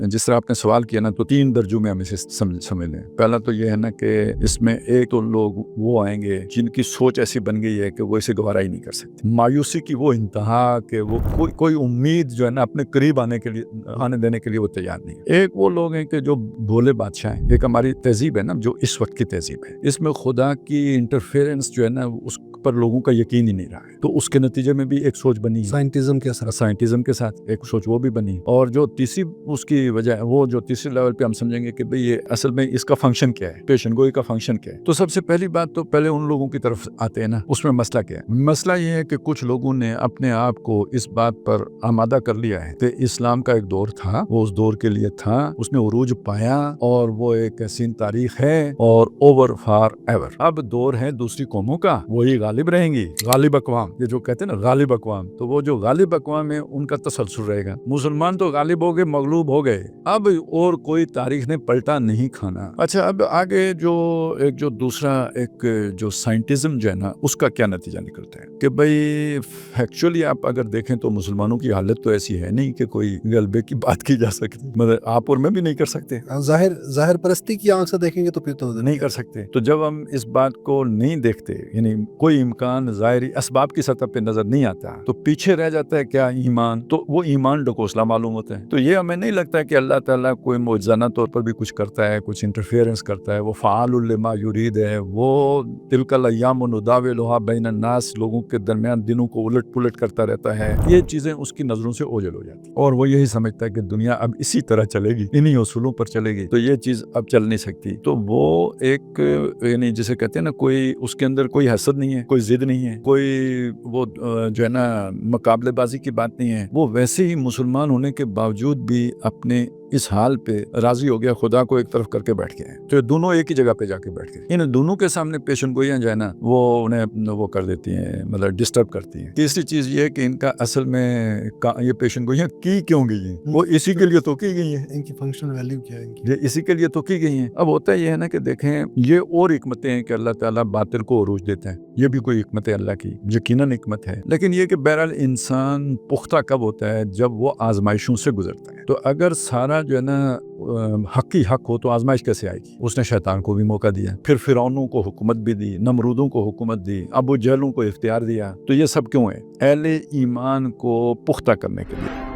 जिस तरह आपने सवाल किया ना, तो 3 दर्जों में हम इसे समझ लें। पहला तो ये है ना कि इसमें एक तो लोग वो आएंगे जिनकी सोच ऐसी बन गई है कि वो इसे गवारा ही नहीं कर सकते। मायूसी की वो इंतहा कि वो कोई उम्मीद जो है ना अपने करीब आने देने के लिए वो तैयार नहीं है। एक वो लोग हैं कि जो भोले बादशाह हैं। एक हमारी तहजीब है ना जो इस वक्त की तहजीब है, इसमें खुदा की इंटरफेरेंस जो है ना उस पर लोगों का यकीन ही नहीं रहा है, तो उसके नतीजे में भी एक सोच बनी, साइंटिज्म के साथ एक सोच वो भी बनी। और जो तीसरी उसकी वजह है, वो जो तीसरे लेवल पे हम समझेंगे कि भाई ये असल में इसका फंक्शन क्या है, पेशन गोई का फंक्शन क्या है। तो सबसे पहली बात तो पहले उन लोगों की तरफ आते हैं ना, उसमें मसला क्या है। मसला ये है कि कुछ लोगों ने अपने आप को इस बात पर आमादा कर लिया है कि इस्लाम का एक दौर था, वो उस दौर के लिए था, उसने उरूज पाया और वो एक हसीन तारीख है और ओवर फॉर एवर। अब दौर है दूसरी कौमों का, वही गालिब रहेंगी, गालिब अक़वाम, ये जो कहते हैं ना गालिब अक़वाम, तो वो जो गालिब अक़वाम है उनका तसलसल रहेगा। मुसलमान तो गालिब हो गए, मगलूब हो गए, अब और कोई तारीख ने पलटा नहीं खाना। अच्छा, अब आगे जो दूसरा एक जो साइंटिज्म जो है ना उसका क्या नतीजा निकलता है कि भाई फैक्चुअली आप अगर देखें तो मुसलमानों की हालत तो ऐसी है नहीं कि कोई गलबे की बात की जा सकती, मतलब आप और मैं भी नहीं कर सकते। जाहिर परस्ती की आंख से देखेंगे तो फिर तो नहीं कर सकते। तो जब हम इस बात को नहीं देखते, यानी कोई इम्कान ज़ाहिरी असबाब की सतह पे नजर नहीं आता, तो पीछे रह जाता है क्या ईमान, तो वो ईमान ढकोसला मालूम होता है। तो ये हमें नहीं लगता कि अल्लाह ताला कोई मौजज़ाना तौर पर भी कुछ करता है, कुछ इंटरफेरेंस करता है, वो फ़आलुल लिमा युरीद है, वो तिलकल अय्यामु नुदाविलुहा बैनन नास, लोगों के दरमियान दिनों को उलट पुलट करता रहता है। ये चीज़ें उसकी नज़रों से ओझल हो जाती है और वो यही समझता है कि दुनिया अब इसी तरह चलेगी, इन्हीं उसूलों पर चलेगी, तो ये चीज़ अब चल नहीं सकती। तो वो एक यानी जिसे कहते हैं ना, कोई उसके अंदर कोई हसद नहीं है, कोई जिद नहीं है, कोई वो जो है ना मुकाबलेबाजी की बात नहीं है। वो वैसे ही मुसलमान होने के बावजूद भी अपने इस हाल पे राजी हो गया, खुदा को एक तरफ करके बैठ गए। तो दोनों एक ही जगह पे जाके बैठ गए। इन दोनों के सामने पेशन गोइयां जो है ना वो उन्हें वो कर देती हैं, मतलब डिस्टर्ब करती हैं। तीसरी चीज ये है कि इनका असल में ये पेशन गोइयां की क्यों गई हैं, वो इसी के लिए तो की गई हैं। इनकी फंक्शनल वैल्यू क्या है? ये इसी के लिए तो की गई हैं। अब होता ये है ना कि देखें, ये और हिकमतें हैं कि अल्लाह ताला बातिल को उरूज देता है, ये भी कोई हिकमत है अल्लाह की, यकीनन हिकमत है। लेकिन ये कि बहरहाल इंसान पुख्ता कब होता है, जब वो आजमाइशों से गुजरता है। तो अगर सारा जो है ना हक ही हक हो तो आजमाइश कैसे आएगी। उसने शैतान को भी मौका दिया, फिर फिरौनों को हुकूमत भी दी, नमरूदों को हुकूमत दी, अबू जहलों को इख्तियार दिया। तो ये सब क्यों है? अहले ईमान को पुख्ता करने के लिए।